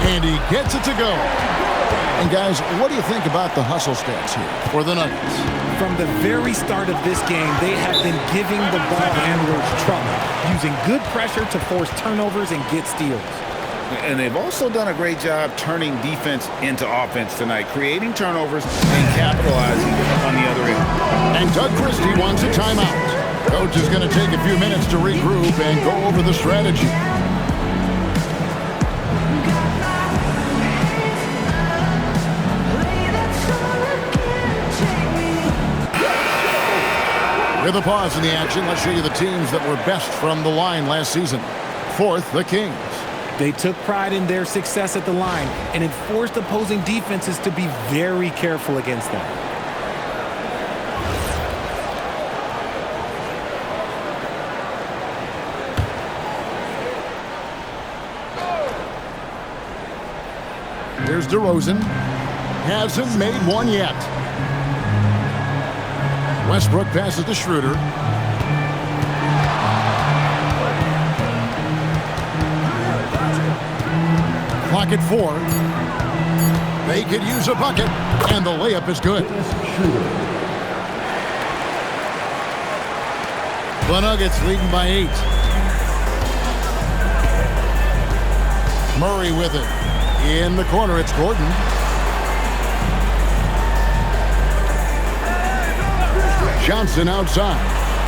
And he gets it to go. And guys, what do you think about the hustle stats here for the Nuggets? From the very start of this game, they have been giving the ball handlers trouble, using good pressure to force turnovers and get steals. And they've also done a great job turning defense into offense tonight, creating turnovers and capitalizing on the other end. And Doug Christie wants a timeout. Coach is going to take a few minutes to regroup and go over the strategy. With a pause in the action, let's show you the teams that were best from the line last season. Fourth, the Kings. They took pride in their success at the line, and it forced opposing defenses to be very careful against them. Here's DeRozan. Hasn't made one yet. Westbrook passes to Schroeder. Clock at 4. They could use a bucket, and the layup is good. The Nuggets leading by 8. Murray with it. In the corner, it's Gordon. Johnson outside.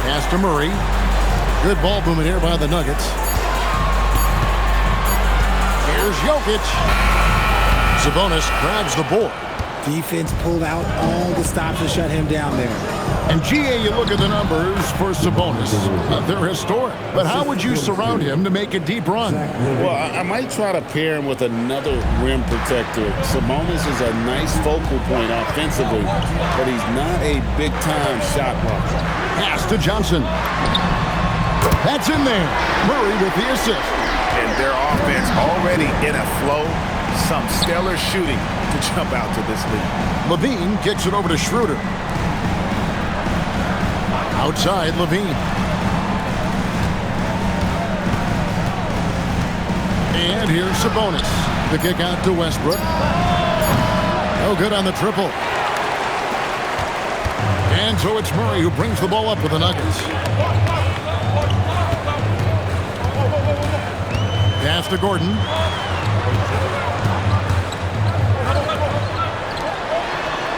Pass to Murray. Good ball movement here by the Nuggets. Here's Jokic. Sabonis grabs the board. Defense pulled out all the stops to shut him down there. And GA, you look at the numbers for Sabonis. They're historic. But how would you surround him to make a deep run? Well, I might try to pair him with another rim protector. Sabonis is a nice focal point offensively, but he's not a big-time shot blocker. Pass to Johnson. That's in there. Murray with the assist. And their offense already in a flow. Some stellar shooting to jump out to this lead. Levine kicks it over to Schroeder. Outside, Levine. And here's Sabonis. The kick out to Westbrook. No good on the triple. And so it's Murray who brings the ball up with the Nuggets. Pass to Gordon.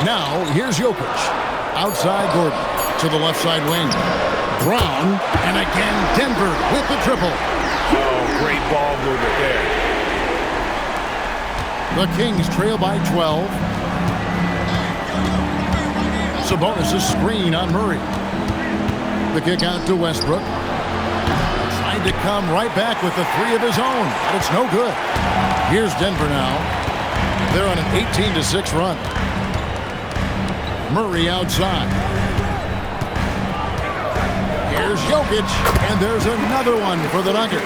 Now, here's Jokic. Outside Gordon. To the left side wing. Brown. And again, Denver with the triple. Oh, great ball movement there. The Kings trail by 12. Sabonis' screen on Murray. The kick out to Westbrook. Trying to come right back with the 3 of his own, but it's no good. Here's Denver now. They're on an 18-6 run. Murray outside. Here's Jokic, and there's another one for the Nuggets.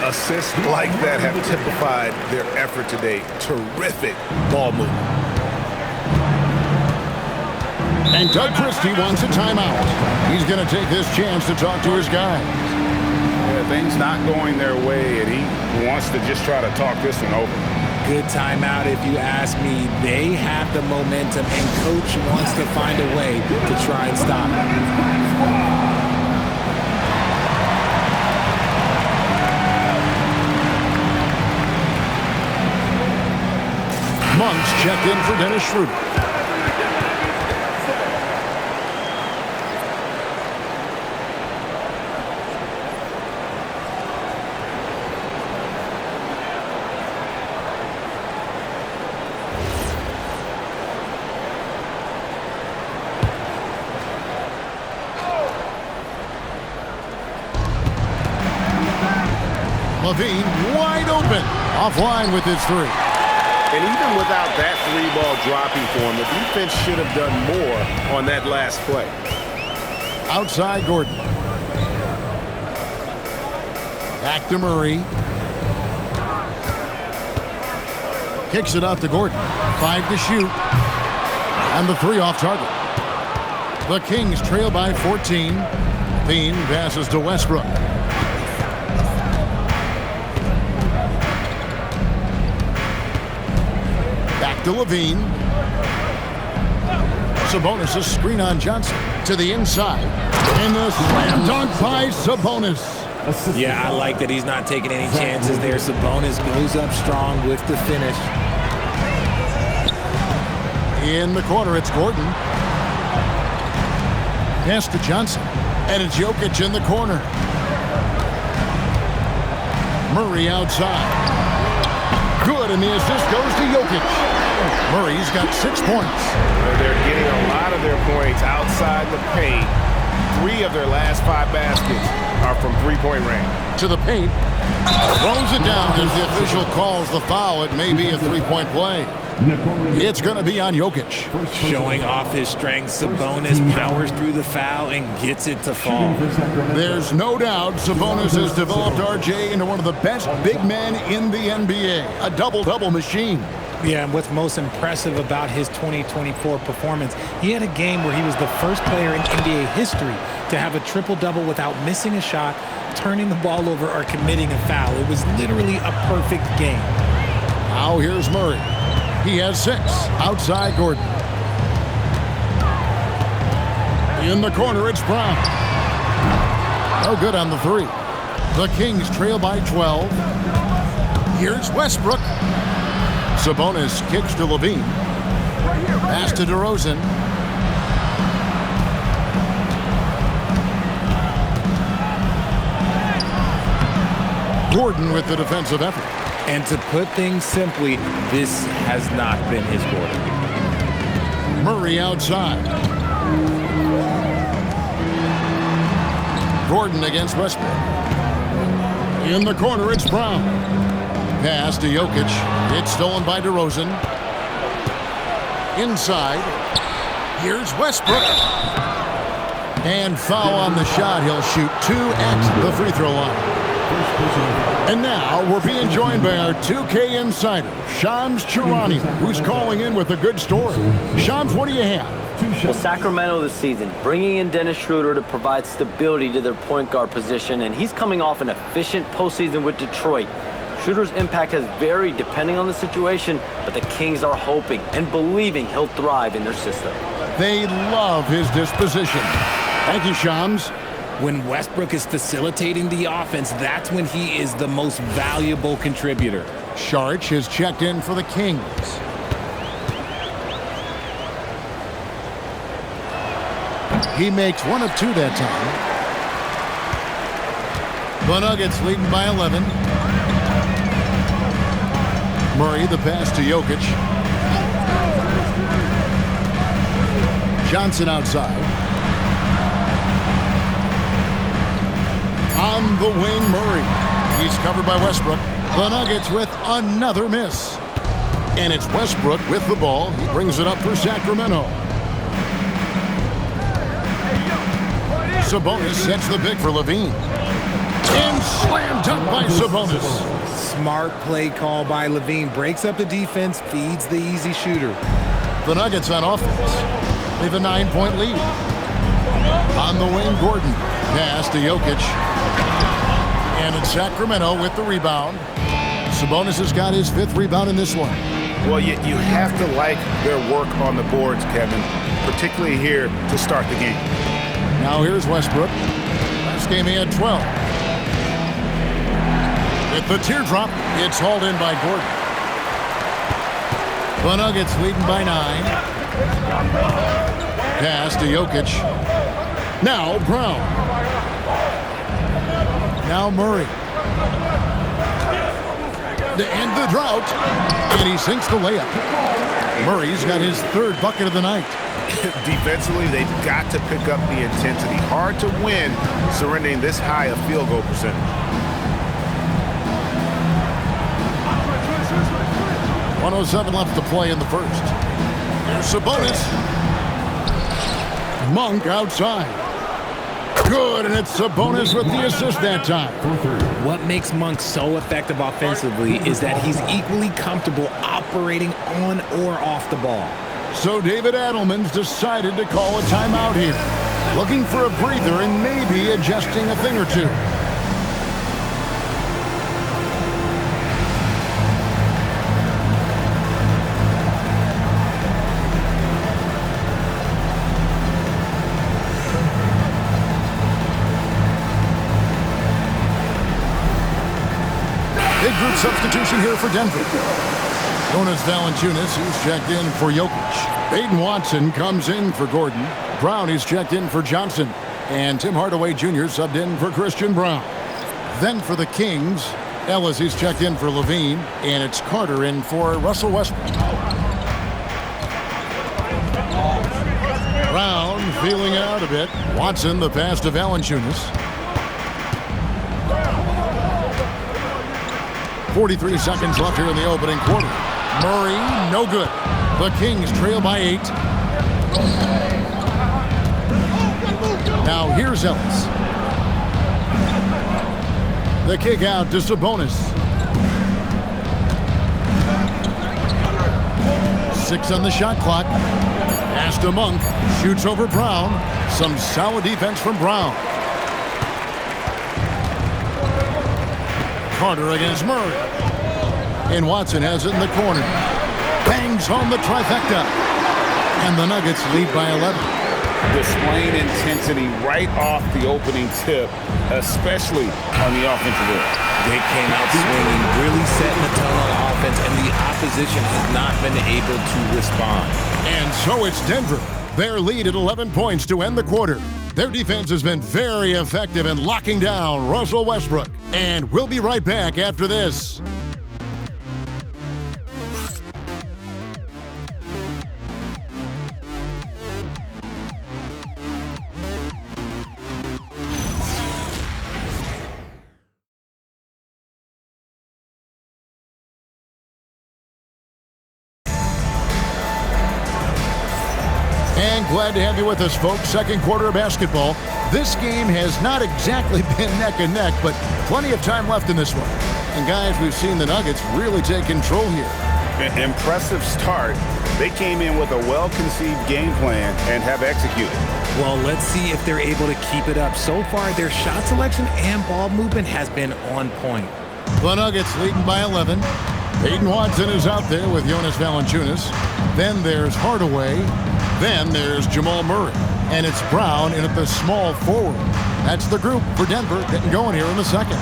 Assists like that have typified their effort today. Terrific ball movement. And Doug Christie wants a timeout. He's going to take this chance to talk to his guys. Yeah, things not going their way, and he wants to just try to talk this one over. Good timeout if you ask me. They have the momentum, and Coach wants to find a way to try and stop it. Monks checked in for Dennis Schroeder. Levine wide open. Offline with his 3. And even without that 3-ball dropping for him, the defense should have done more on that last play. Outside Gordon. Back to Murray. Kicks it out to Gordon. 5 to shoot. And the 3 off target. The Kings trail by 14. Bean passes to Westbrook. to Levine. Sabonis, a screen on Johnson to the inside. And the slam dunk by Sabonis. Yeah, I like that he's not taking any chances there. Sabonis goes up strong with the finish. In the corner, it's Gordon. Pass to Johnson. And it's Jokic in the corner. Murray outside. Good, and the assist goes to Jokic. Murray's got 6 points. They're getting a lot of their points outside the paint. 3 of their last 5 baskets are from three-point range. To the paint. Throws it down as the official calls the foul. It may be a three-point play. It's going to be on Jokic. Showing off his strength, Sabonis powers through the foul and gets it to fall. There's no doubt Sabonis has developed RJ into one of the best big men in the NBA. A double-double machine. Yeah, and what's most impressive about his 2024 performance, he had a game where he was the first player in NBA history to have a triple-double without missing a shot, turning the ball over, or committing a foul. It was literally a perfect game. Now here's Murray. He has 6. Outside Gordon. In the corner, it's Brown. No good on the 3. The Kings trail by 12. Here's Westbrook. Sabonis kicks to Levine. Pass to DeRozan. Gordon with the defensive effort. And to put things simply, this has not been his quarter. Murray outside. Gordon against Westbrook. In the corner, it's Brown. Pass to Jokic. It's stolen by DeRozan. Inside. Here's Westbrook. And foul on the shot. He'll shoot 2 at the free throw line. And now we're being joined by our 2K insider, Shams Charania, who's calling in with a good story. Shams, what do you have? Well, Sacramento this season, bringing in Dennis Schroeder to provide stability to their point guard position, and he's coming off an efficient postseason with Detroit. Schroeder's impact has varied depending on the situation, but the Kings are hoping and believing he'll thrive in their system. They love his disposition. Thank you, Shams. When Westbrook is facilitating the offense, that's when he is the most valuable contributor. Saric has checked in for the Kings. He makes 1 of 2 that time. The Nuggets leading by 11. Murray, the pass to Jokic. Johnson outside. On the wing, Murray. He's covered by Westbrook. The Nuggets with another miss. And it's Westbrook with the ball. He brings it up for Sacramento. Sabonis sets the pick for Levine. And slam dunk by Sabonis. Smart play call by Levine. Breaks up the defense, feeds the easy shooter. The Nuggets on offense. They have a 9-point lead. On the wing, Gordon. Pass to Jokic. And it's Sacramento with the rebound. Sabonis has got his 5th rebound in this one. Well, you have to like their work on the boards, Kevin, particularly here to start the game. Now here's Westbrook. Last game he had 12. With the teardrop, it's hauled in by Gordon. The Nuggets leading by 9. Pass to Jokic. Now Brown. Now Murray. To end the drought. And he sinks the layup. Murray's got his 3rd bucket of the night. Defensively, they've got to pick up the intensity. Hard to win surrendering this high a field goal percentage. .107 left to play in the first. Here's Sabonis. Monk outside. Good, and it's Sabonis with the assist that time. What makes Monk so effective offensively is that he's equally comfortable operating on or off the ball. So David Adelman's decided to call a timeout here. Looking for a breather and maybe adjusting a thing or two. substitution here for Denver. Jonas Valanciunas, he's checked in for Jokic. Aiden Watson comes in for Gordon. Brown, he's checked in for Johnson. And Tim Hardaway Jr. subbed in for Christian Brown. Then for the Kings, Ellis, he's checked in for Levine. And it's Carter in for Russell Westbrook. Brown feeling out a bit. Watson, the pass to Valanciunas. 43 seconds left here in the opening quarter. Murray, no good. The Kings trail by 8. Now here's Ellis. The kick out to Sabonis. 6 on the shot clock. Pass to Monk. Shoots over Brown. Some solid defense from Brown. Carter against Murray. And Watson has it in the corner. Bangs home the trifecta. And the Nuggets lead by 11. Displaying intensity right off the opening tip, especially on the offensive end. They came out swinging, really setting the tone on offense, and the opposition has not been able to respond. And so it's Denver. Their lead at 11 points to end the quarter. Their defense has been very effective in locking down Russell Westbrook. And we'll be right back after this. And glad to have you with us, folks. Second quarter of basketball. This game has not exactly been neck and neck, but plenty of time left in this one. And guys, we've seen the Nuggets really take control here. Impressive start. They came in with a well-conceived game plan and have executed. Well, let's see if they're able to keep it up. So far, their shot selection and ball movement has been on point. The Nuggets leading by 11. Aiden Watson is out there with Jonas Valanciunas. Then there's Hardaway. Then there's Jamal Murray. And it's Brown in at the small forward. That's the group for Denver getting going here in the second.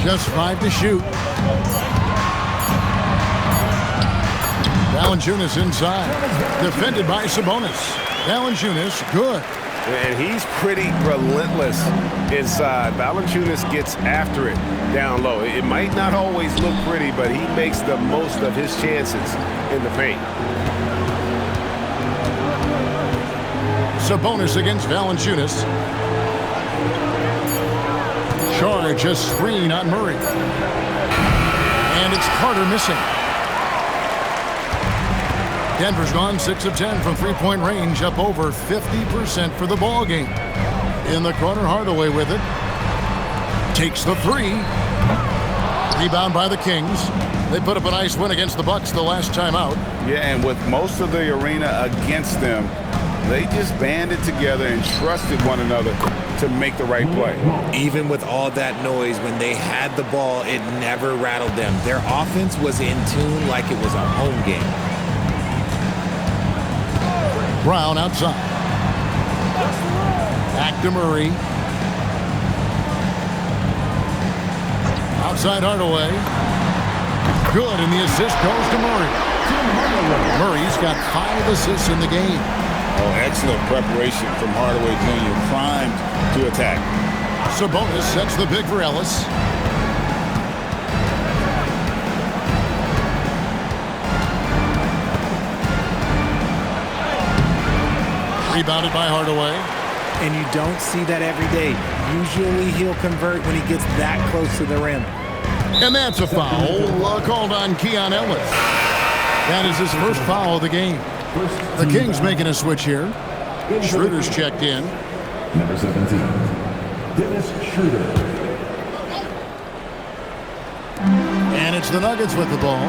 Just 5 to shoot. Valanciunas inside. Defended by Sabonis. Valanciunas, good. And he's pretty relentless inside. Valanciunas gets after it down low. It might not always look pretty, but he makes the most of his chances in the paint. Sabonis against Valanciunas. Charge a screen on Murray. And it's Carter missing. Denver's gone 6 of 10 from three-point range, up over 50% for the ball game. In the corner, Hardaway with it. Takes the 3. Rebound by the Kings. They put up a nice win against the Bucks the last time out. Yeah, and with most of the arena against them, they just banded together and trusted one another to make the right play. Even with all that noise, when they had the ball, it never rattled them. Their offense was in tune like it was a home game. Brown outside. Back to Murray. Outside Hardaway. Good, and the assist goes to Murray. Murray's got 5 assists in the game. Oh, excellent preparation from Hardaway Jr. Primed to attack. Sabonis sets the pick for Ellis. Rebounded by Hardaway. And you don't see that every day. Usually he'll convert when he gets that close to the rim. And that's a foul called on Keon Ellis. That is his first foul of the game. The Kings making a switch here. Schroeder's checked in. Number 17, Dennis Schroeder. And it's the Nuggets with the ball.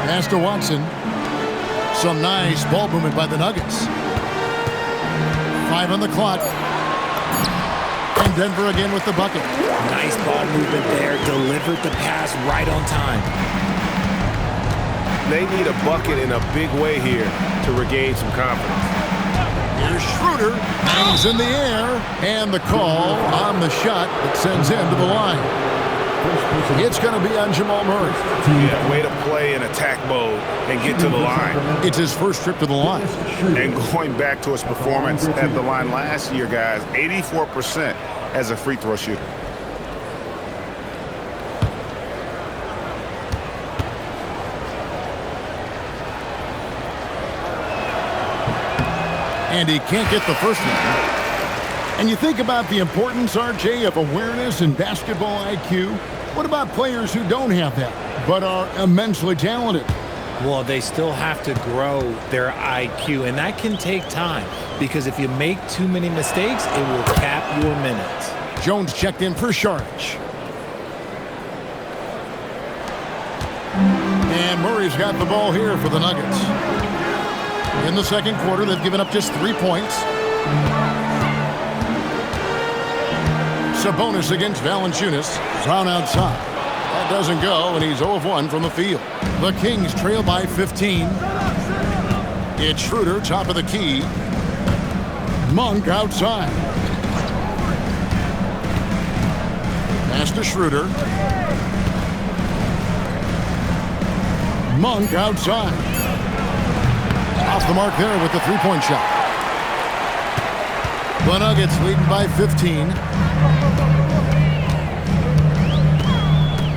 Pass to Watson. Some nice ball movement by the Nuggets. 5 on the clock. And Denver again with the bucket. Nice ball movement there. Delivered the pass right on time. They need a bucket in a big way here to regain some confidence. Here's Schroeder. Hangs in the air. And the call on the shot that sends him to the line. It's going to be on Jamal Murray. Yeah, way to play in attack mode and get to the line. It's his first trip to the line. And going back to his performance at the line last year, guys, 84% as a free throw shooter. And he can't get the first one. And you think about the importance, RJ, of awareness and basketball IQ. What about players who don't have that, but are immensely talented? Well, they still have to grow their IQ, and that can take time because if you make too many mistakes, it will cap your minutes. Jones checked in for Šarić. And Murray's got the ball here for the Nuggets. In the second quarter, they've given up just 3 points. Sabonis against Valanciunas. Brown outside. That doesn't go, and he's 0 of 1 from the field. The Kings trail by 15. It's Schroeder, top of the key. Monk outside. Pass to Schroeder. Monk outside. Off the mark there with the three-point shot. The Nuggets leading by 15.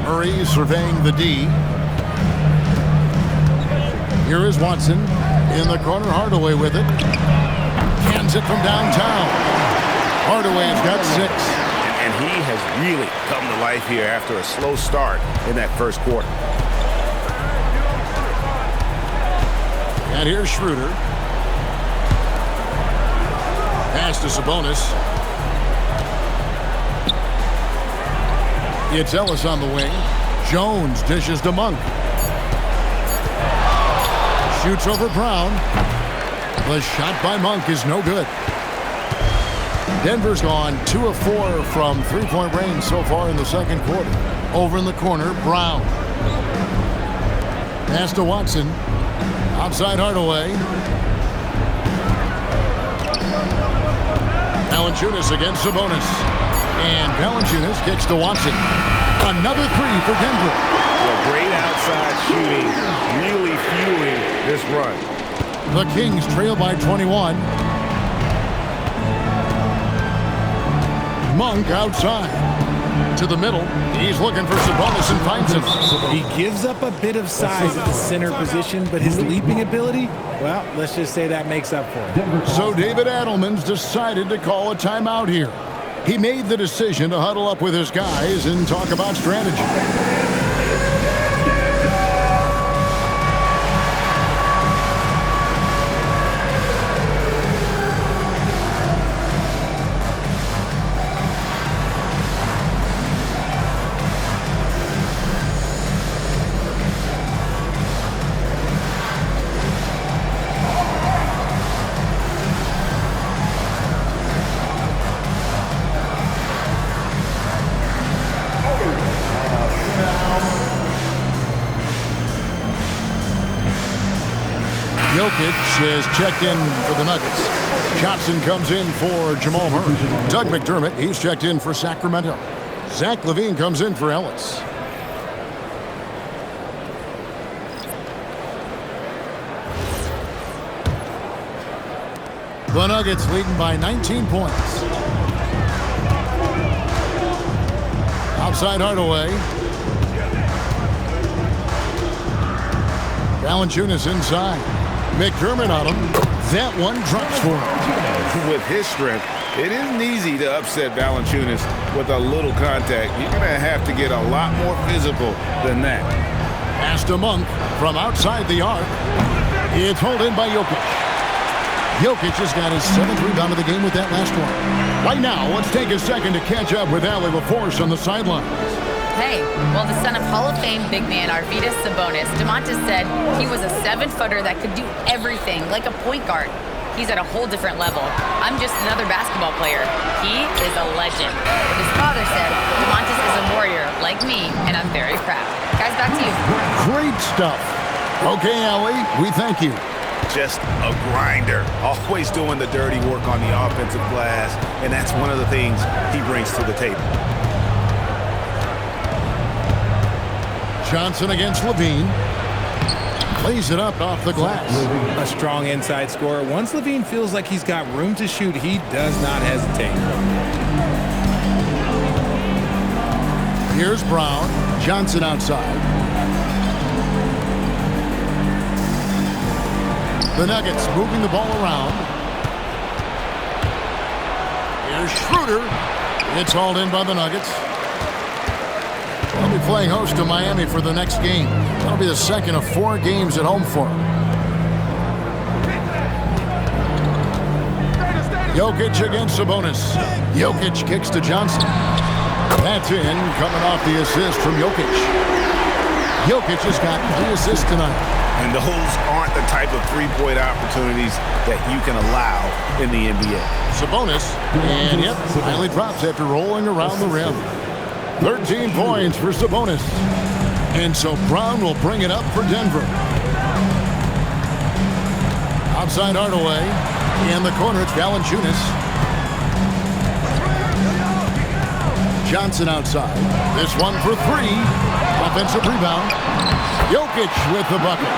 Murray surveying the D. Here is Watson. In the corner, Hardaway with it. Cans it from downtown. Hardaway's got 6. And he has really come to life here after a slow start in that first quarter. And here's Schroeder. Pass to Sabonis. It's Ellis on the wing. Jones dishes to Monk. Shoots over Brown. The shot by Monk is no good. Denver's gone 2 of 4 from three-point range so far in the second quarter. Over in the corner, Brown. Pass to Watson. Outside Hardaway. Valanciunas against Sabonis. And Valanciunas kicks to Watson. Another 3 for Denver. Well, great outside shooting, really fueling this run. The Kings trail by 21. Monk outside. To the middle. He's looking for Sabonis and finds him. He gives up a bit of size at the center position, but his leaping ability, well, let's just say that makes up for it. So David Adelman's decided to call a timeout here. He made the decision to huddle up with his guys and talk about strategy. Jokic is checked in for the Nuggets. Johnson comes in for Jamal Murray. Doug McDermott, he's checked in for Sacramento. Zach LaVine comes in for Ellis. The Nuggets leading by 19 points. Outside Hardaway. Valanciunas inside. McDermott on him. That one drops for him. With his strength, it isn't easy to upset Valanciunas with a little contact. You're going to have to get a lot more physical than that. Pass to Monk from outside the arc. It's hauled in by Jokic. Jokic has got his 7th rebound of the game with that last one. Right now, let's take a second to catch up with Allie LaForce on the sideline. Hey, well, the son of Hall of Fame big man Arvydas Sabonis, Domantas said he was a 7-footer that could do everything, like a point guard. He's at a whole different level. I'm just another basketball player. He is a legend. His father said Domantas is a warrior, like me, and I'm very proud. Guys, back to you. Great stuff. Okay, Allie, we thank you. just a grinder, always doing the dirty work on the offensive glass, and that's one of the things he brings to the table. Johnson against Levine. Lays it up off the glass. A strong inside scorer. Once Levine feels like he's got room to shoot, he does not hesitate. Here's Brown. Johnson outside. The Nuggets moving the ball around. Here's Schroeder. It's hauled in by the Nuggets. They'll be playing host to Miami for the next game. That'll be the second of 4 games at home for them. Jokic against Sabonis. Jokic kicks to Johnson. That's in, coming off the assist from Jokic. Jokic has got 3 assists tonight. And those aren't the type of three-point opportunities that you can allow in the NBA. Sabonis, and yep, finally drops after rolling around the rim. 13 points for Sabonis. And so Brown will bring it up for Denver. Outside Hardaway. In the corner, it's Valanciunas. Johnson outside. This one for 3. Offensive rebound. Jokic with the bucket.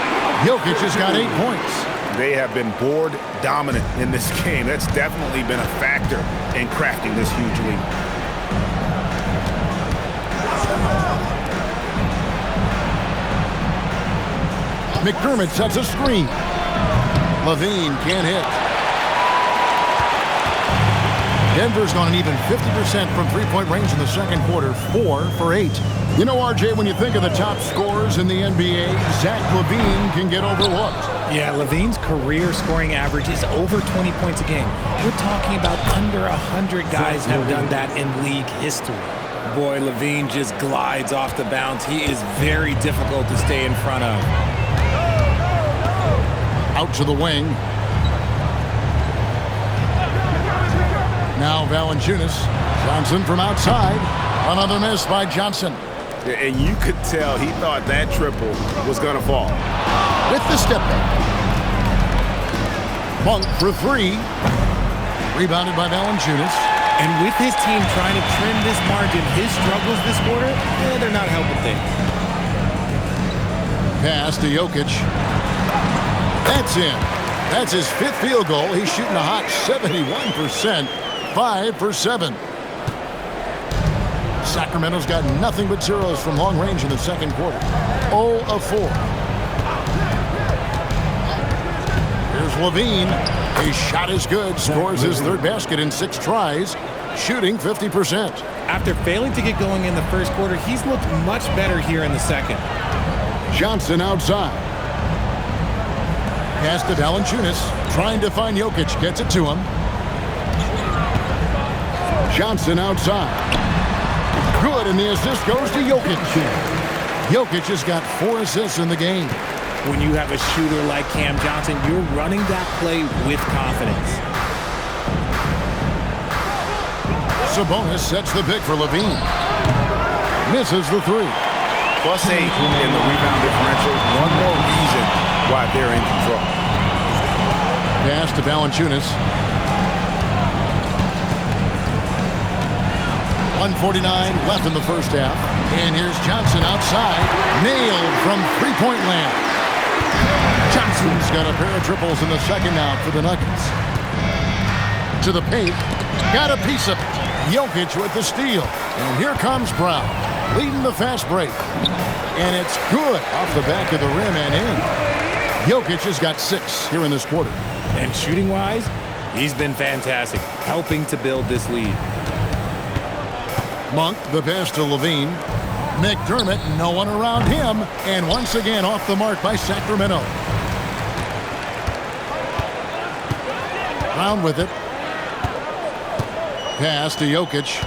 Jokic has got 8 points. They have been board dominant in this game. That's definitely been a factor in crafting this huge lead. McDermott sets a screen. Levine can't hit. Denver's gone an even 50% from three-point range in the second quarter, 4 for 8. You know, RJ, when you think of the top scorers in the NBA, Zach LaVine can get overlooked. Yeah, Levine's career scoring average is over 20 points a game. We're talking about under 100 guys have done that in league history. Boy, Levine just glides off the bounce. He is very difficult to stay in front of. Out to the wing. Now Valanciunas. Johnson from outside. Another miss by Johnson. And you could tell he thought that triple was going to fall. With the step back. Monk for 3. Rebounded by Valanciunas. And with his team trying to trim this margin, his struggles this quarter, they're not helping things. Pass to Jokic. That's in. That's his 5th field goal. He's shooting a hot 71%. 5 for 7. Sacramento's got nothing but zeros from long range in the second quarter. 0 of 4. Here's Levine. His shot is good. Scores his 3rd basket in 6 tries. Shooting 50%. After failing to get going in the first quarter, he's looked much better here in the second. Johnson outside. Pass to Valanciunas. Trying to find Jokic. Gets it to him. Johnson outside. Good, and the assist goes to Jokic. Jokic has got 4 assists in the game. When you have a shooter like Cam Johnson, you're running that play with confidence. Sabonis sets the pick for Levine. Misses the 3. +8 in the rebound differential. One more reason why they're in control. Pass to Valanciunas. 1:49 left in the first half. And here's Johnson outside. Nailed from three-point land. Johnson's got a pair of triples in the second half for the Nuggets. To the paint. Got a piece of it. Jokic with the steal. And here comes Brown. Leading the fast break. And it's good off the back of the rim and in. Jokic has got 6 here in this quarter. And shooting-wise, he's been fantastic, helping to build this lead. Monk, the pass to Levine. McDermott, no one around him. And once again off the mark by Sacramento. Brown with it. Pass to Jokic.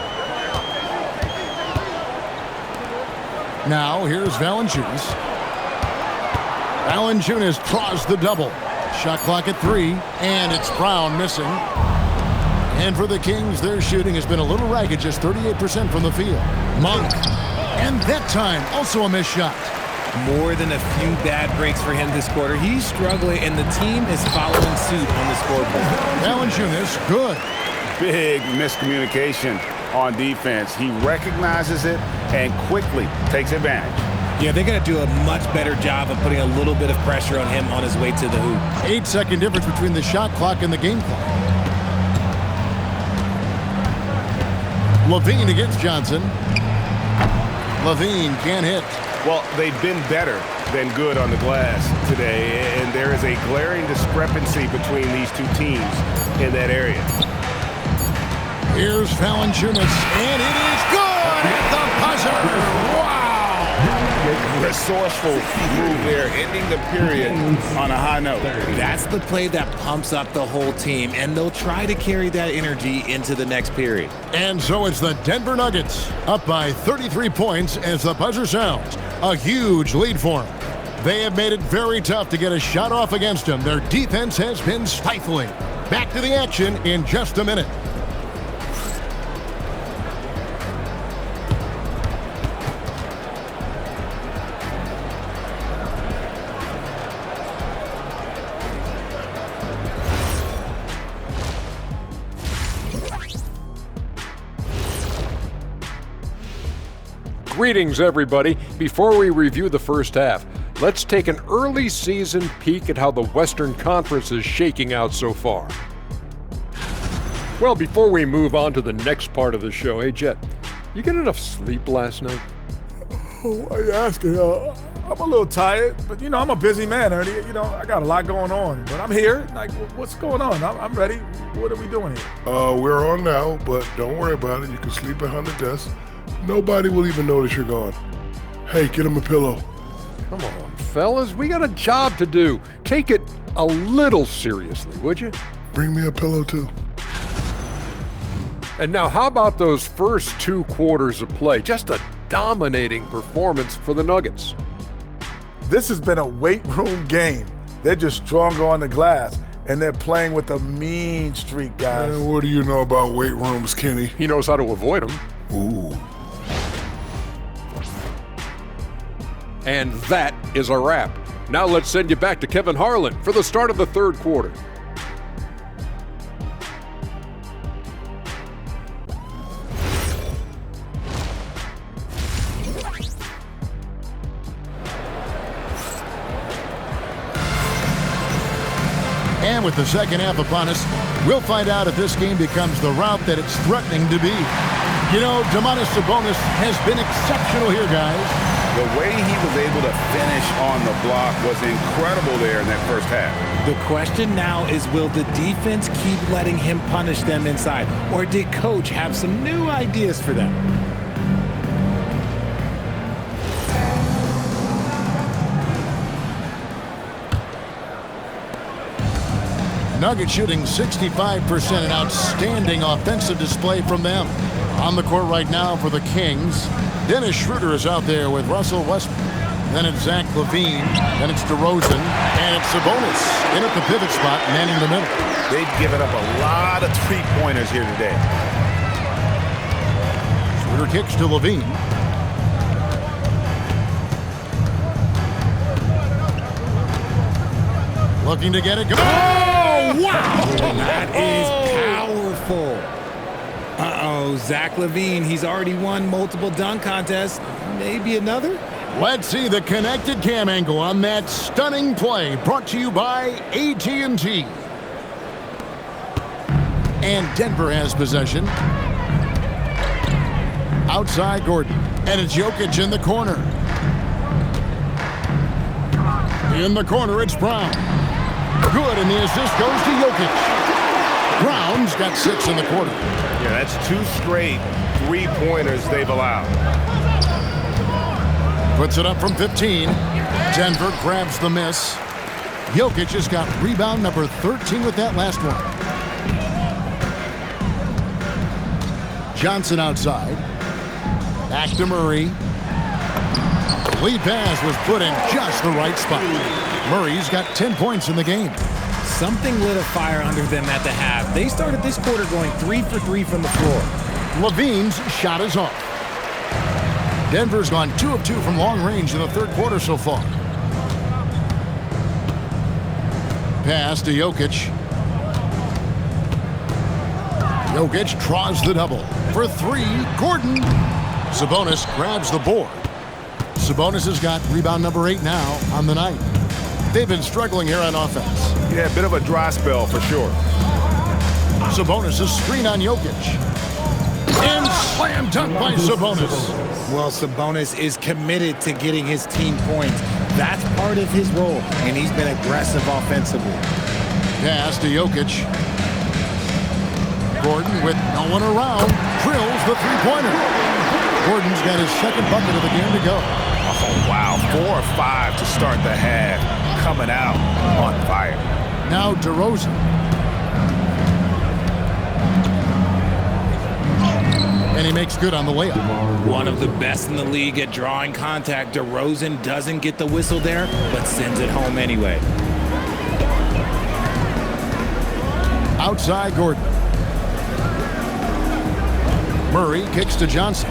Now here's Valanciunas. Valanciunas draws the double. Shot clock at 3. And it's Brown missing. And for the Kings, their shooting has been a little ragged, just 38% from the field. Monk. And that time, also a missed shot. More than a few bad breaks for him this quarter. He's struggling, and the team is following suit on the scoreboard. Valanciunas, good. Big miscommunication on defense. He recognizes it and quickly takes advantage. Yeah, they got to do a much better job of putting a little bit of pressure on him on his way to the hoop. 8-second difference between the shot clock and the game clock. Levine against Johnson. Levine can't hit. Well, they've been better than good on the glass today, and there is a glaring discrepancy between these two teams in that area. Here's Valanciunas, and it is good at the buzzer. Wow! Resourceful move there, ending the period on a high note. That's the play that pumps up the whole team, and they'll try to carry that energy into the next period. And so it's the Denver Nuggets up by 33 points as the buzzer sounds. A huge lead for them. They have made it very tough to get a shot off against them. Their defense has been stifling. Back to the action in just a minute. Greetings, everybody. Before we review the first half, let's take an early season peek at how the Western Conference is shaking out so far. Well, before we move on to the next part of the show, hey, Jet, you get enough sleep last night? Oh, why are you asking? I'm a little tired, but, I'm a busy man, Ernie. I got a lot going on, but I'm here. Like, what's going on? I'm ready. What are we doing here? We're on now, but don't worry about it. You can sleep behind the desk. Nobody will even notice you're gone. Hey, get him a pillow. Come on, fellas. We got a job to do. Take it a little seriously, would you? Bring me a pillow, too. And now, how about those first 2 quarters of play? Just a dominating performance for the Nuggets. This has been a weight room game. They're just stronger on the glass, and they're playing with a mean streak, guys. Man, what do you know about weight rooms, Kenny? He knows how to avoid them. Ooh. And that is a wrap. Now let's send you back to Kevin Harlan for the start of the third quarter. And with the second half upon us, we'll find out if this game becomes the route that it's threatening to be. Domantas Sabonis has been exceptional here, guys. The way he was able to finish on the block was incredible there in that first half. The question now is, will the defense keep letting him punish them inside? Or did Coach have some new ideas for them? Nuggets shooting 65%, an outstanding offensive display from them. On the court right now for the Kings, Dennis Schroeder is out there with Russell Westbrook. Then it's Zach LaVine. Then it's DeRozan. And it's Sabonis in at the pivot spot, manning the middle. They've given up a lot of three-pointers here today. Schroeder kicks to LaVine. Looking to get it going. Oh, wow! That is powerful. Uh-oh, Zach LaVine, he's already won multiple dunk contests. Maybe another? Let's see the connected cam angle on that stunning play, brought to you by AT&T. And Denver has possession. Outside Gordon, and it's Jokic in the corner. In the corner, it's Brown. Good, and the assist goes to Jokic. Brown's got 6 in the quarter. Yeah, that's 2 straight three-pointers they've allowed. Puts it up from 15. Denver grabs the miss. Jokic just got rebound number 13 with that last one. Johnson outside. Back to Murray. Lead pass was put in just the right spot. Murray's got 10 points in the game. Something lit a fire under them at the half. They started this quarter going 3 for 3 from the floor. LaVine's shot is off. Denver's gone 2 of 2 from long range in the third quarter so far. Pass to Jokic. Jokic draws the double. For 3, Gordon. Sabonis grabs the board. Sabonis has got rebound number 8 now on the night. They've been struggling here on offense. Yeah, a bit of a dry spell for sure. Sabonis' screen on Jokic. And slam dunk by Sabonis. Well, Sabonis is committed to getting his team points. That's part of his role, and he's been aggressive offensively. Pass to Jokic. Gordon with no one around drills the three-pointer. Gordon's got his second bucket of the game to go. Oh, wow. 4 or 5 to start the half. Coming out on fire. Now DeRozan. And he makes good on the layup. One of the best in the league at drawing contact. DeRozan doesn't get the whistle there, but sends it home anyway. Outside Gordon. Murray kicks to Johnson.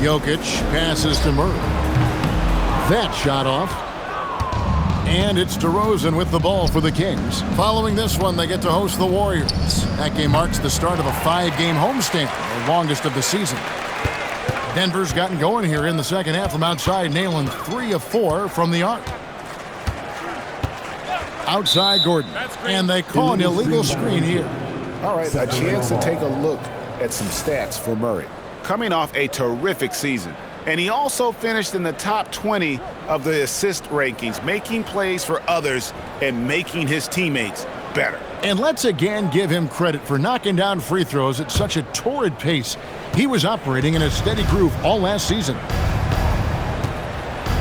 Jokic passes to Murray. That shot off. And it's DeRozan with the ball for the Kings. Following this one, they get to host the Warriors. That game marks the start of a 5-game homestand, the longest of the season. Denver's gotten going here in the second half from outside, nailing 3 of 4 from the arc. Outside Gordon. And they call an illegal screen here. All right, a chance to take a look at some stats for Murray. Coming off a terrific season. And he also finished in the top 20 of the assist rankings, making plays for others and making his teammates better. And let's again give him credit for knocking down free throws at such a torrid pace. He was operating in a steady groove all last season.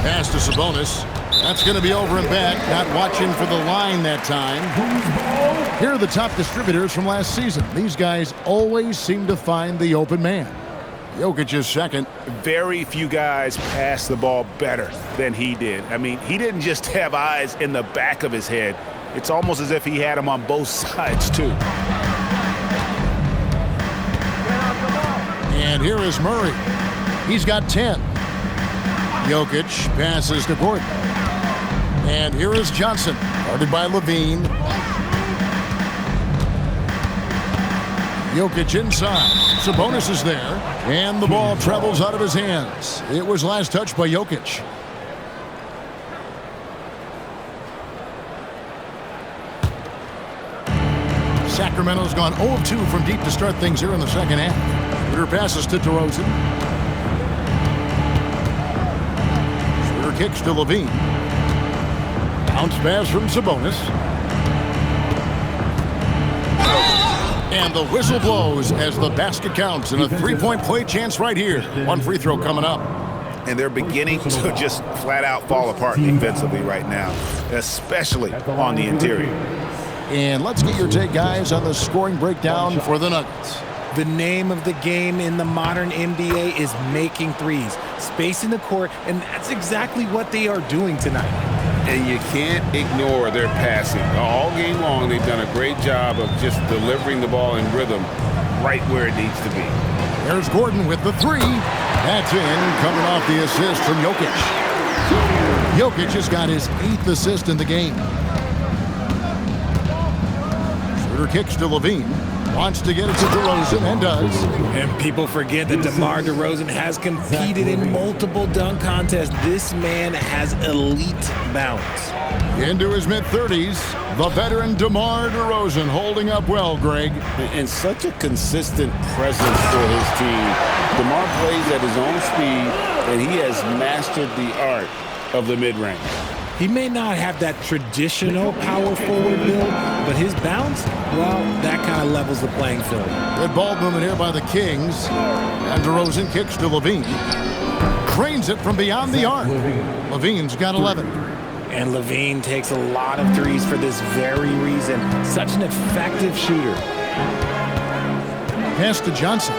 Pass to Sabonis. That's going to be over and back. Not watching for the line that time. Here are the top distributors from last season. These guys always seem to find the open man. Jokic is second. Very few guys pass the ball better than he did. I mean, he didn't just have eyes in the back of his head. It's almost as if he had them on both sides, too. And here is Murray. He's got 10. Jokic passes to Gordon. And here is Johnson, guarded by Levine. Jokic inside. Sabonis is there. And the ball travels out of his hands. It was last touched by Jokic. Sacramento's gone 0 of 2 from deep to start things here in the second half. Schroeder passes to DeRozan. Schroeder kicks to Levine. Bounce pass from Sabonis. And the whistle blows as the basket counts, and a three-point play chance right here. One free throw coming up. And they're beginning to just flat out fall apart defensively right now, especially on the interior. And let's get your take, guys, on the scoring breakdown for the Nuggets. The name of the game in the modern NBA is making threes, spacing the court, and that's exactly what they are doing tonight. And you can't ignore their passing. All game long, they've done a great job of just delivering the ball in rhythm right where it needs to be. There's Gordon with the 3. That's in, coming off the assist from Jokic. Jokic has got his 8th assist in the game. Schroeder kicks to Levine. Wants to get it to DeRozan, and does. And people forget that DeMar DeRozan has competed in multiple dunk contests. This man has elite bounce. Into his mid-30s, the veteran DeMar DeRozan holding up well, Greg. And such a consistent presence for his team. DeMar plays at his own speed, and he has mastered the art of the mid-range. He may not have that traditional power forward build, but his bounce, well, that kind of levels the playing field. Good ball movement here by the Kings. And DeRozan kicks to Levine. Cranes it from beyond the arc. Levine's got 11. And Levine takes a lot of threes for this very reason. Such an effective shooter. Pass to Johnson.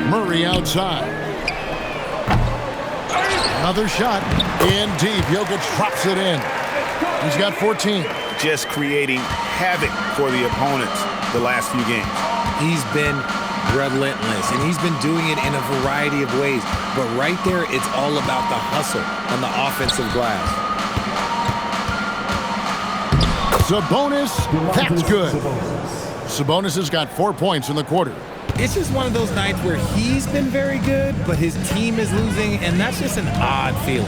Murray outside. Another shot in deep. Jokic drops it in. He's got 14. Just creating havoc for the opponents. the last few games. He's been relentless, and he's been doing it in a variety of ways. But right there, it's all about the hustle on the offensive glass. Sabonis, that's good. Sabonis has got 4 points in the quarter. It's just one of those nights where he's been very good, but his team is losing, and that's just an odd feeling.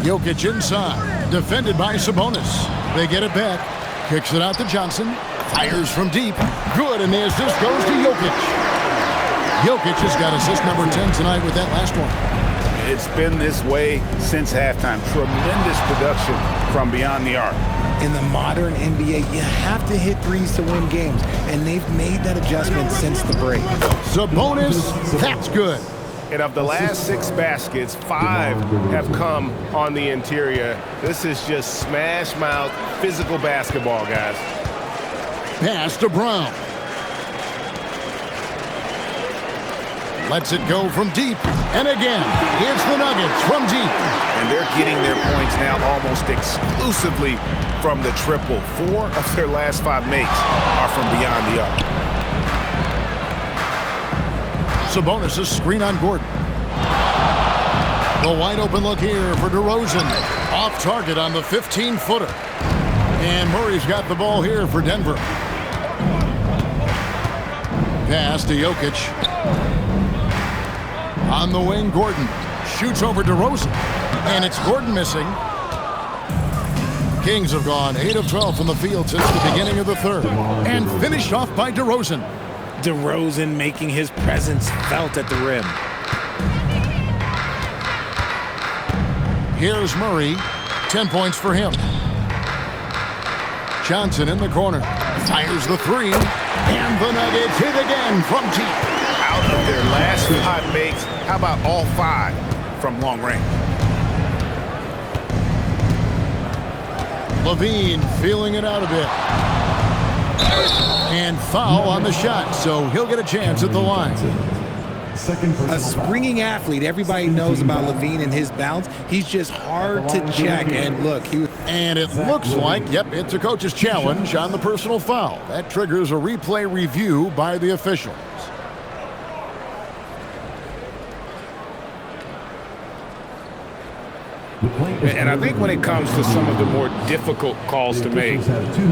Jokic inside, defended by Sabonis. They get it back, kicks it out to Johnson, fires from deep. Good, and the assist goes to Jokic. Jokic has got assist number 10 tonight with that last one. It's been this way since halftime. Tremendous production from beyond the arc. In the modern NBA, you have to hit threes to win games, and they've made that adjustment since the break. Sabonis, that's good. And of the last 6 baskets, 5 have come on the interior. This is just smash mouth, physical basketball, guys. Pass to Brown. Lets it go from deep. And again, it's the Nuggets from deep. And they're getting their points now almost exclusively from the triple. 4 of their last 5 makes are from beyond the arc. Sabonis' screen on Gordon. The wide open look here for DeRozan. Off target on the 15-footer. And Murray's got the ball here for Denver. Pass to Jokic. On the wing, Gordon shoots over DeRozan. And it's Gordon missing. Kings have gone 8 of 12 from the field since the beginning of the third. And finished off by DeRozan. DeRozan making his presence felt at the rim. Here's Murray. 10 points for him. Johnson in the corner. Fires the 3. And the Nuggets hit again from deep. Out of their last 5 makes, how about all 5 from long range? Levine feeling it out a bit. And foul on the shot, so he'll get a chance at the line. A springing athlete. Everybody knows about Levine and his bounce. He's just hard to check. And look, and it looks like, yep, it's a coach's challenge on the personal foul. That triggers a replay review by the officials. And I think when it comes to some of the more difficult calls to make,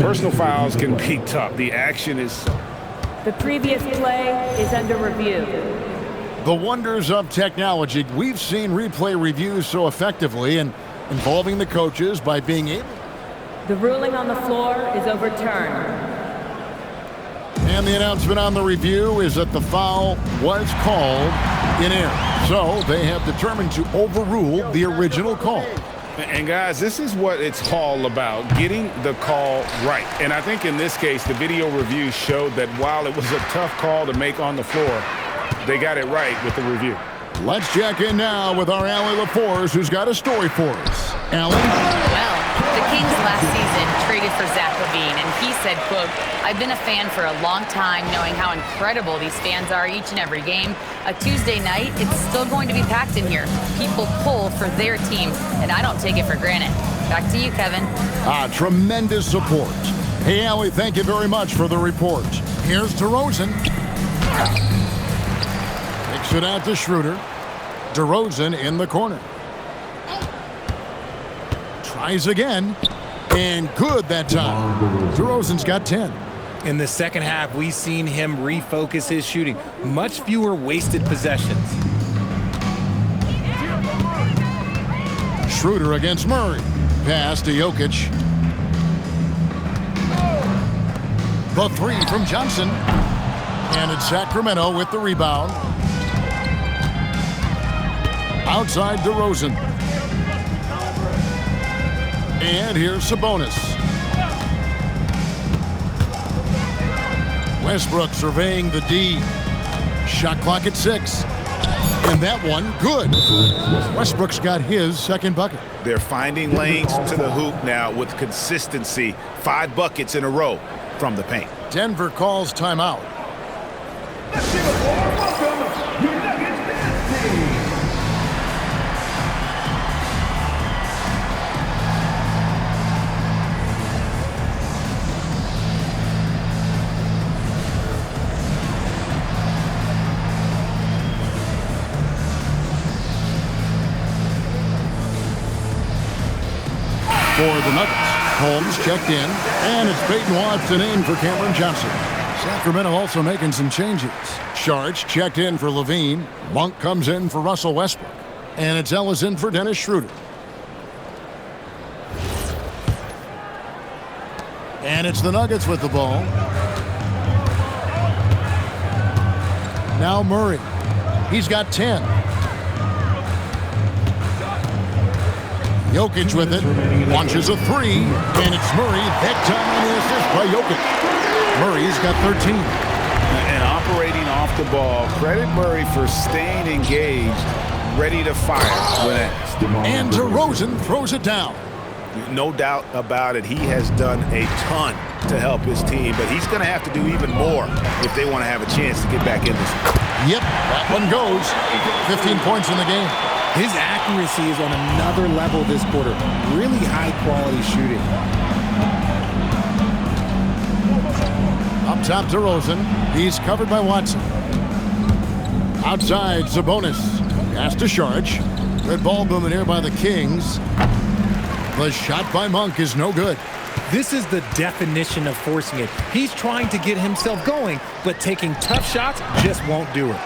personal fouls can be tough. The action is... The previous play is under review. The wonders of technology. We've seen replay reviews so effectively and involving the coaches by being able... The ruling on the floor is overturned. And the announcement on the review is that the foul was called in error. So they have determined to overrule the original call. And guys, this is what it's all about, getting the call right. And I think in this case, the video review showed that while it was a tough call to make on the floor, they got it right with the review. Let's check in now with our Allie LaForce, who's got a story for us. Allie? Well, the Kings last season traded for Zach LaVine, and he said, quote, "I've been a fan for a long time, knowing how incredible these fans are each and every game. A Tuesday night, it's still going to be packed in here. People pull for their team, and I don't take it for granted." Back to you, Kevin. Tremendous support. Hey, Allie, thank you very much for the report. Here's DeRozan. Kicks it out to Schroeder. DeRozan in the corner. Tries again. And good that time. DeRozan's got 10. In the second half, we've seen him refocus his shooting. Much fewer wasted possessions. Schroeder against Murray. Pass to Jokic. The 3 from Johnson. And it's Sacramento with the rebound. Outside DeRozan. And here's Sabonis. Westbrook surveying the D. Shot clock at 6. And that one, good. Westbrook's got his second bucket. They're finding lanes to the hoop now with consistency. 5 buckets in a row from the paint. Denver calls timeout. For the Nuggets, Holmes checked in, and it's Peyton Watson in for Cameron Johnson. Sacramento also making some changes. Sharge checked in for Levine. Monk comes in for Russell Westbrook. And it's Ellis in for Dennis Schroeder. And it's the Nuggets with the ball. Now Murray. He's got 10. Jokic with it. Launches a three. And it's Murray. That time on the assist by Jokic. Murray's got 13. And operating off the ball. Credit Murray for staying engaged, ready to fire when asked. And DeRozan throws it down. No doubt about it. He has done a ton to help his team, but he's going to have to do even more if they want to have a chance to get back in this. Yep, that one goes. 15 points in the game. His accuracy is on another level this quarter. Really high-quality shooting. Up top, DeRozan. He's covered by Watson. Outside, Sabonis. Pass to Sharge. Good ball movement here by the Kings. The shot by Monk is no good. This is the definition of forcing it. He's trying to get himself going, but taking tough shots just won't do it.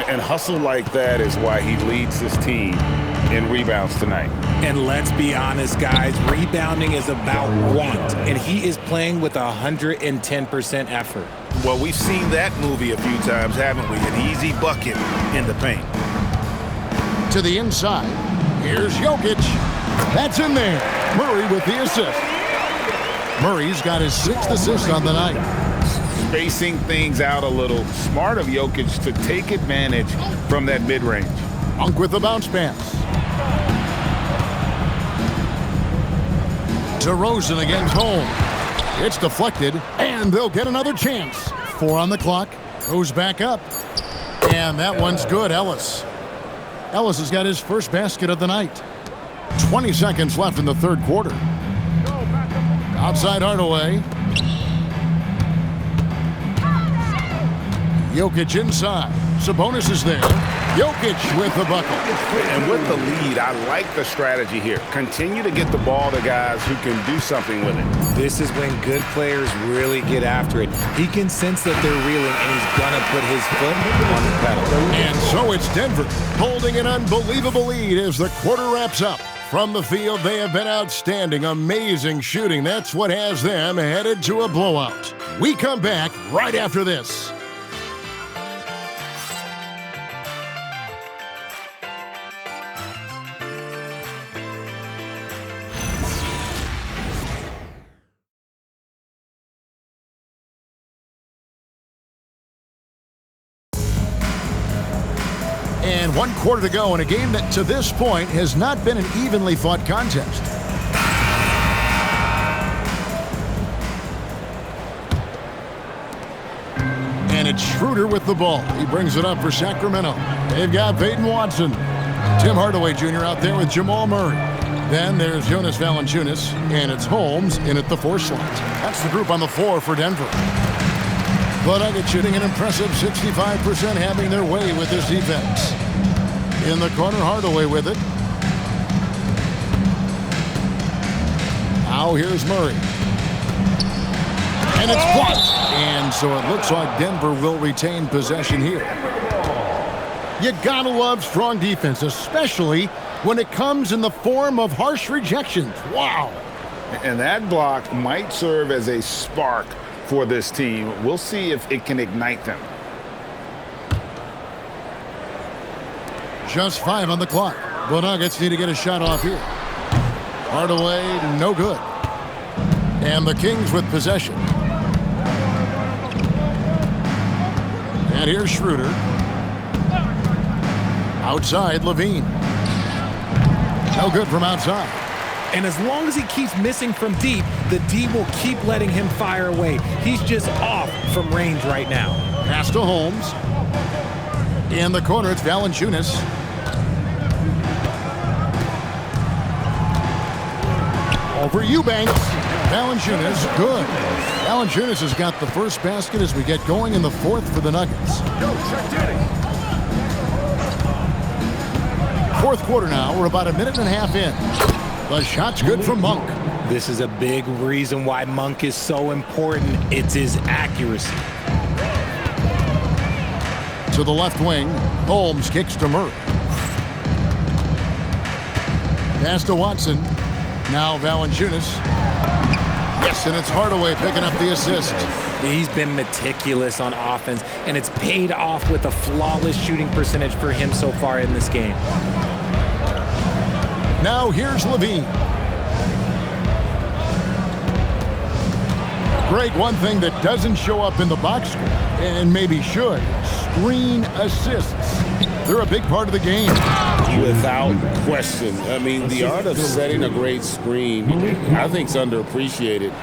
And hustle like that is why he leads his team in rebounds tonight. And let's be honest, guys, rebounding is about want, and he is playing with 110% effort. Well, we've seen that movie a few times, haven't we? An easy bucket in the paint. To the inside. Here's Jokic. That's in there. Murray with the assist. Murray's got his 6th assist on the night. Spacing things out a little. Smart of Jokic to take advantage from that mid-range. Monk with the bounce pass. DeRozan against Holmes. It's deflected, and they'll get another chance. 4 on the clock. Goes back up. And that one's good, Ellis. Ellis has got his first basket of the night. 20 seconds left in the third quarter. Outside Hardaway. Jokic inside. Sabonis is there. Jokic with the bucket. And with the lead, I like the strategy here. Continue to get the ball to guys who can do something with it. This is when good players really get after it. He can sense that they're reeling, and he's going to put his foot on the pedal. And so it's Denver holding an unbelievable lead as the quarter wraps up. From the field, they have been outstanding, amazing shooting. That's what has them headed to a blowout. We come back right after this. And 1 quarter to go in a game that to this point has not been an evenly fought contest. And it's Schroeder with the ball. He brings it up for Sacramento. They've got Peyton Watson. Tim Hardaway Jr. out there with Jamal Murray. Then there's Jonas Valanciunas, and it's Holmes in at the 4 slot. That's the group on the floor for Denver. The Nuggets shooting an impressive 65%, having their way with this defense. In the corner, Hardaway with it. Now here's Murray. And it's blocked. And so it looks like Denver will retain possession here. You gotta love strong defense, especially when it comes in the form of harsh rejections. Wow. And that block might serve as a spark for this team. We'll see if it can ignite them. Just 5 on the clock. The Nuggets need to get a shot off here. Hardaway, no good. And the Kings with possession. And here's Schroeder. Outside, Levine. No good from outside. And as long as he keeps missing from deep, the D will keep letting him fire away. He's just off from range right now. Pass to Holmes. In the corner, it's Valanciunas. Over Eubanks. Valanciunas, good. Valanciunas has got the first basket as we get going in the 4th for the Nuggets. 4th quarter now. We're about a minute and a half in. The shot's good from Monk. This is a big reason why Monk is so important. It's his accuracy. To the left wing, Holmes kicks to Murray. Pass to Watson. Now Valanciunas. Yes, and it's Hardaway picking up the assist. He's been meticulous on offense, and it's paid off with a flawless shooting percentage for him so far in this game. Now here's Levine. Greg, one thing that doesn't show up in the box score, and maybe should, screen assists. They're a big part of the game. Without question. I mean, the art of setting a great screen, I think, is underappreciated.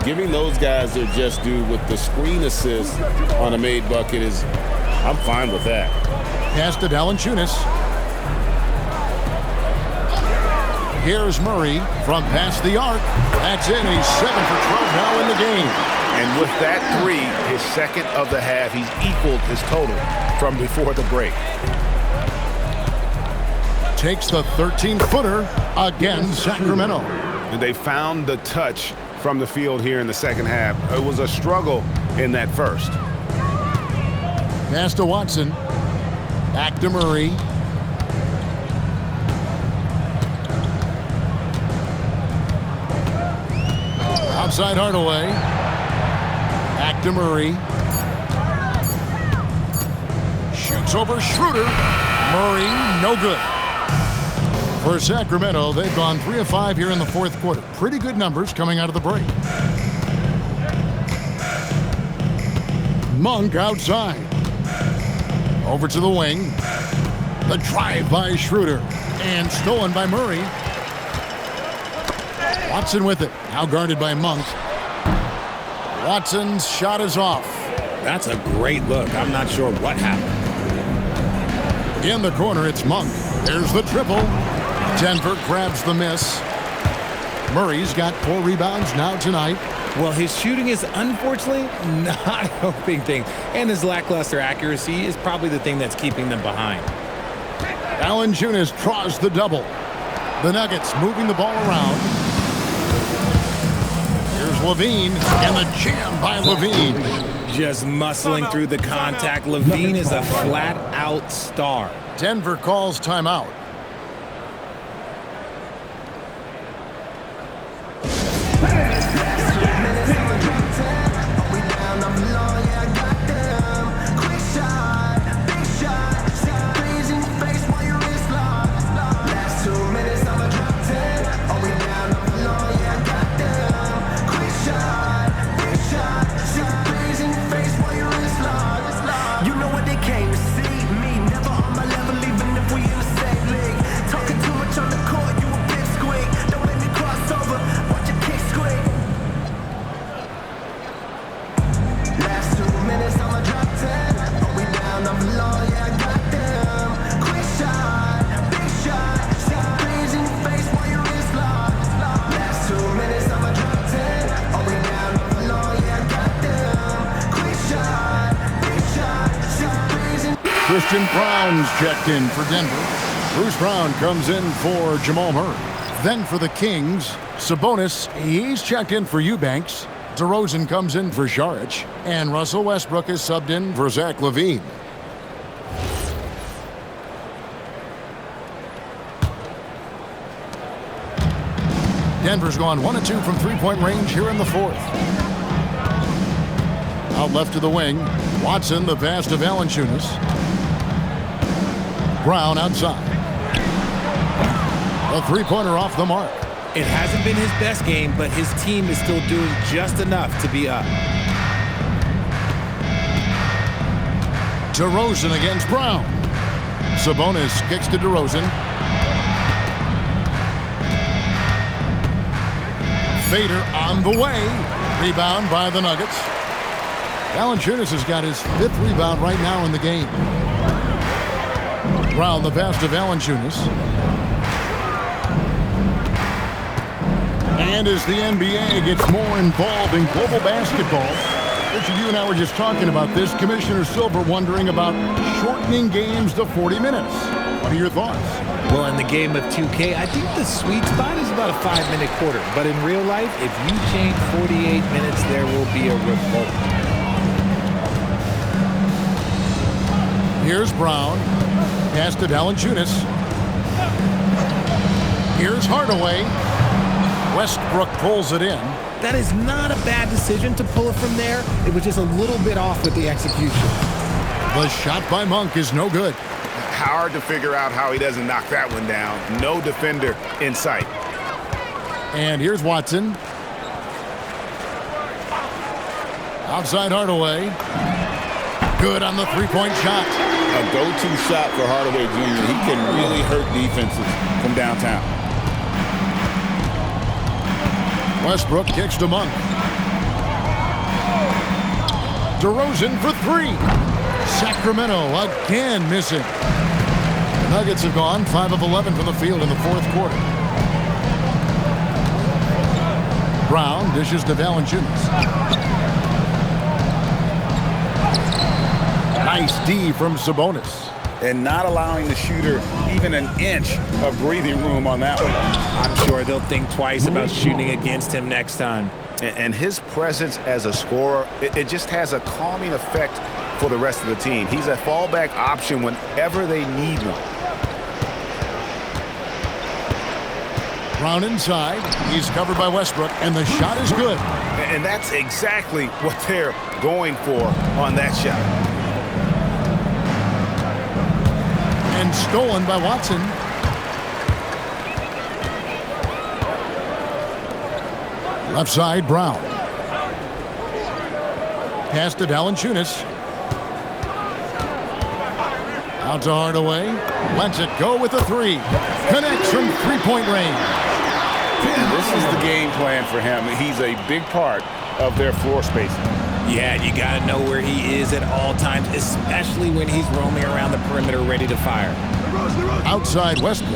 Giving those guys their just due with the screen assist on a made bucket is, I'm fine with that. Pass to Valanciunas. Here's Murray from past the arc. That's in. He's 7 for 12 now in the game. And with that three, his second of the half, he's equaled his total from before the break. Takes the 13-footer against Sacramento. And they found the touch from the field here in the second half. It was a struggle in that first. Pass to Watson. Back to Murray. Outside Hardaway. Back to Murray. Shoots over Schroeder. Murray, no good. For Sacramento, they've gone 3 of 5 here in the fourth quarter. Pretty good numbers coming out of the break. Monk outside. Over to the wing. The drive by Schroeder. And stolen by Murray. Watson with it. Now guarded by Monk. Watson's shot is off. That's a great look. I'm not sure what happened. In the corner, it's Monk. There's the triple. Denver grabs the miss. Murray's got 4 rebounds now tonight. Well, his shooting is unfortunately not helping things, and his lackluster accuracy is probably the thing that's keeping them behind. Valanciunas draws the double. The Nuggets moving the ball around. Here's Levine, and the jam by Levine. Just muscling through the contact. Levine is a flat-out star. Denver calls timeout. Christian Brown's checked in for Denver. Bruce Brown comes in for Jamal Murray. Then for the Kings, Sabonis, he's checked in for Eubanks. DeRozan comes in for Saric. And Russell Westbrook is subbed in for Zach LaVine. Denver's gone 1 of 2 from three-point range here in the fourth. Out left to the wing. Watson, the pass to Valanciunas. Brown outside. A three-pointer off the mark. It hasn't been his best game, but his team is still doing just enough to be up. DeRozan against Brown. Sabonis kicks to DeRozan. Fader on the way. Rebound by the Nuggets. Valanciunas has got his 5th rebound right now in the game. Brown, the pass to Valanciunas. And as the NBA gets more involved in global basketball, Richard, you and I were just talking about this. Commissioner Silver wondering about shortening games to 40 minutes. What are your thoughts? Well, in the game of 2K, I think the sweet spot is about a 5-minute quarter. But in real life, if you change 48 minutes, there will be a revolt. Here's Brown. Pass to Valanciunas. Here's Hardaway. Westbrook pulls it in. That is not a bad decision to pull it from there. It was just a little bit off with the execution. The shot by Monk is no good. Hard to figure out how he doesn't knock that one down. No defender in sight. And here's Watson. Outside Hardaway. Good on the three-point shot. A go-to shot for Hardaway Jr. He can really hurt defenses from downtown. Westbrook kicks to Monk. DeRozan for three. Sacramento again missing. The Nuggets have gone 5 of 11 from the field in the fourth quarter. Brown dishes to Valanciunas. Nice D from Sabonis. And not allowing the shooter even an inch of breathing room on that one. I'm sure they'll think twice about shooting against him next time. And his presence as a scorer, it just has a calming effect for the rest of the team. He's a fallback option whenever they need one. Brown inside. He's covered by Westbrook, and the shot is good. And that's exactly what they're going for on that shot. And stolen by Watson. Left side, Brown. Pass to Valanciunas. Out to Hardaway. Lets it go with a three. Connects from three-point range. And this is the game plan for him. He's a big part of their floor spacing. Yeah, you got to know where he is at all times, especially when he's roaming around the perimeter ready to fire. Outside Westbrook.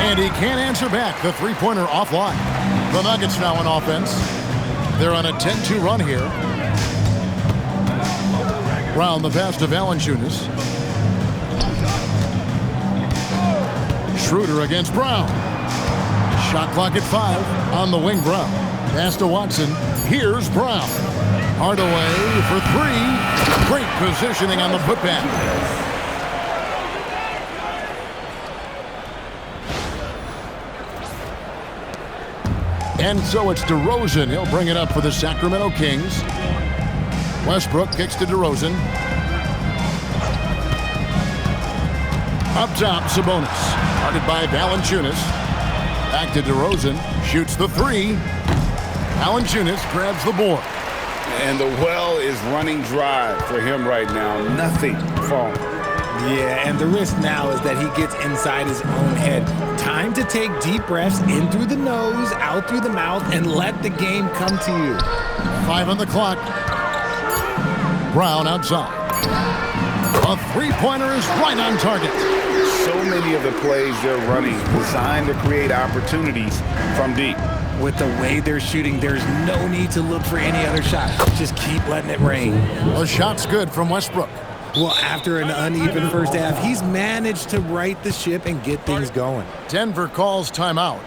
And he can't answer back. The three-pointer offline. The Nuggets now on offense. They're on a 10-2 run here. Brown the pass to Valanciunas. Schroeder against Brown. Shot clock at 5 on the wing. Brown. Pass to Watson. Here's Brown. Hardaway for three. Great positioning on the putback. And so it's DeRozan. He'll bring it up for the Sacramento Kings. Westbrook kicks to DeRozan. Up top, Sabonis. Guarded by Valanciunas. Back to DeRozan. Shoots the three. Valanciunas grabs the board. And the well is running dry for him right now. Nothing falling. Yeah, and the risk now is that he gets inside his own head. Time to take deep breaths in through the nose, out through the mouth, and let the game come to you. 5 on the clock. Brown outside. A three-pointer is right on target. So many of the plays they're running designed to create opportunities from deep. With the way they're shooting, there's no need to look for any other shot. Just keep letting it rain. The shot's good from Westbrook. Well, after an uneven first half, he's managed to right the ship and get things going. Denver calls timeout.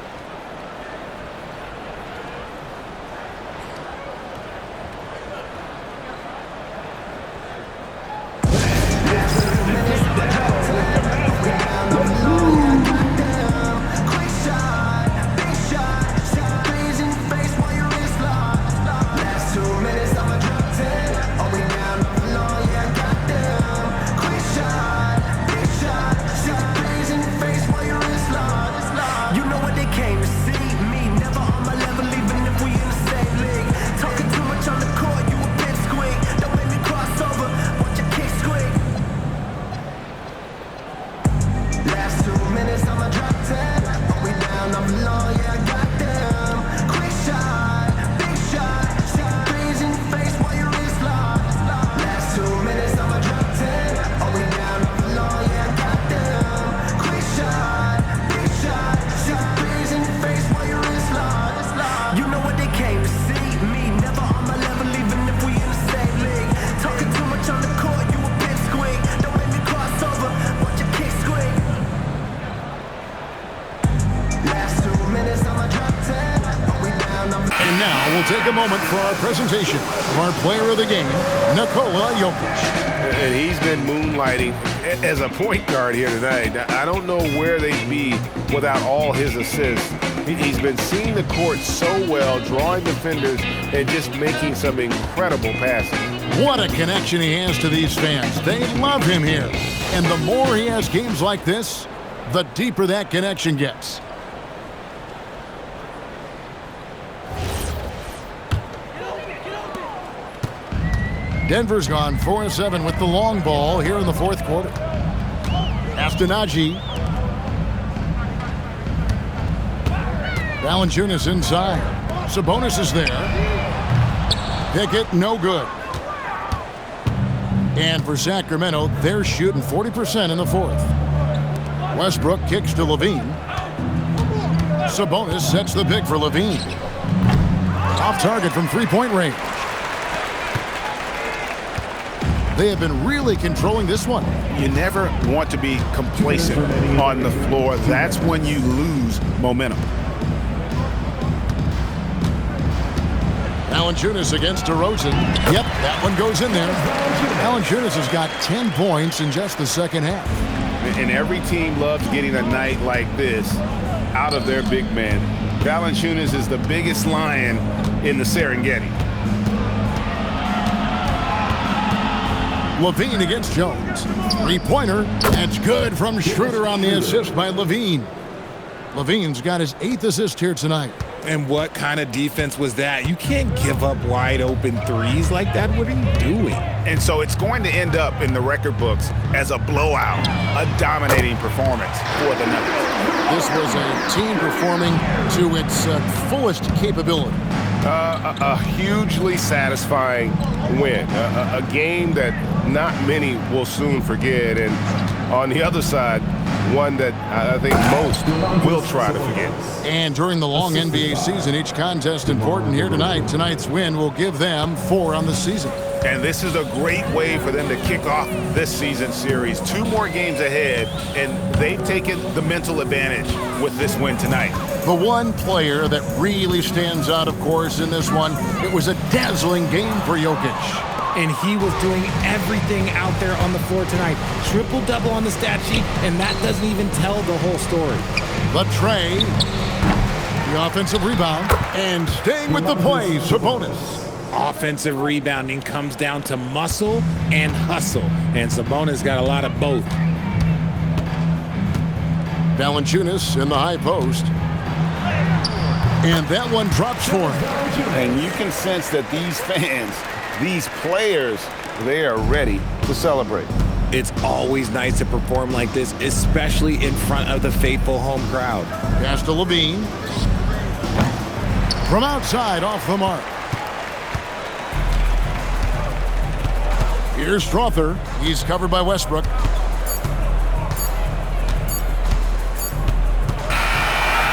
moment for our presentation of our player of the game, Nikola Jokic. And he's been moonlighting as a point guard here tonight. I don't know where they'd be without all his assists. He's been seeing the court so well, drawing defenders, and just making some incredible passes. What a connection he has to these fans. They love him here. And the more he has games like this, the deeper that connection gets. Denver's gone 4-7 with the long ball here in the fourth quarter. Astanaji. Valanciunas inside. Sabonis is there. Pickett, no good. And for Sacramento, they're shooting 40% in the fourth. Westbrook kicks to Levine. Sabonis sets the pick for Levine. Off target from three-point range. They have been really controlling this one. You never want to be complacent on the floor. That's when you lose momentum. Valanciunas against DeRozan. Yep, that one goes in there. Valanciunas has got 10 points in just the second half. And every team loves getting a night like this out of their big man. Valanciunas is the biggest lion in the Serengeti. Levine against Jones. Three-pointer. That's good from Schroeder on the assist by Levine. Levine's got his 8th assist here tonight. And what kind of defense was that? You can't give up wide open threes like that. What are you doing? And so it's going to end up in the record books as a blowout, a dominating performance for the Nuggets. This was a team performing to its fullest capability. A hugely satisfying win. A game that not many will soon forget. And on the other side, one that I think most will try to forget. And during the long NBA season, each contest important here tonight. Tonight's win will give them 4 on the season. And this is a great way for them to kick off this season series. 2 more games ahead, and they've taken the mental advantage with this win tonight. The one player that really stands out, of course, in this one, it was a dazzling game for Jokic. And he was doing everything out there on the floor tonight. Triple-double on the stat sheet, and that doesn't even tell the whole story. But Trey, the offensive rebound, and staying with the play, Sabonis. Offensive rebounding comes down to muscle and hustle, and Sabonis got a lot of both. Valanciunas in the high post. And that one drops for him. And you can sense that these fans, these players, they are ready to celebrate. It's always nice to perform like this, especially in front of the faithful home crowd. Pass to Levine. From outside, off the mark. Here's Strother. He's covered by Westbrook.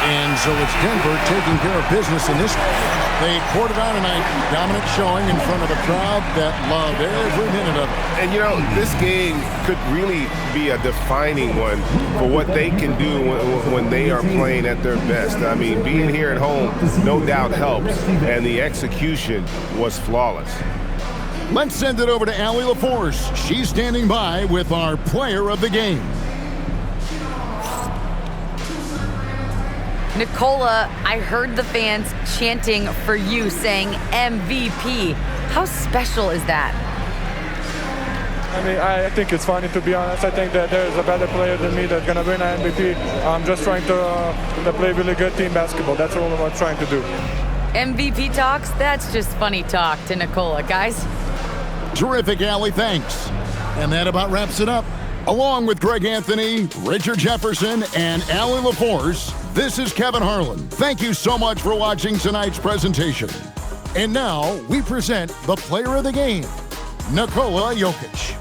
And so it's Denver taking care of business in this one. They poured it on tonight. Dominant showing in front of a crowd that loved every minute of it. And, you know, this game could really be a defining one for what they can do when they are playing at their best. I mean, being here at home no doubt helps, and the execution was flawless. Let's send it over to Allie LaForce. She's standing by with our player of the game. Nikola, I heard the fans chanting for you, saying MVP. How special is that? I mean, I think it's funny, to be honest. I think that there's a better player than me that's going to win an MVP. I'm just trying to play really good team basketball. That's all I'm trying to do. MVP talks? That's just funny talk to Nikola, guys. Terrific, Allie. Thanks. And that about wraps it up. Along with Greg Anthony, Richard Jefferson, and Allie LaForce, this is Kevin Harlan. Thank you so much for watching tonight's presentation. And now we present the player of the game, Nikola Jokic.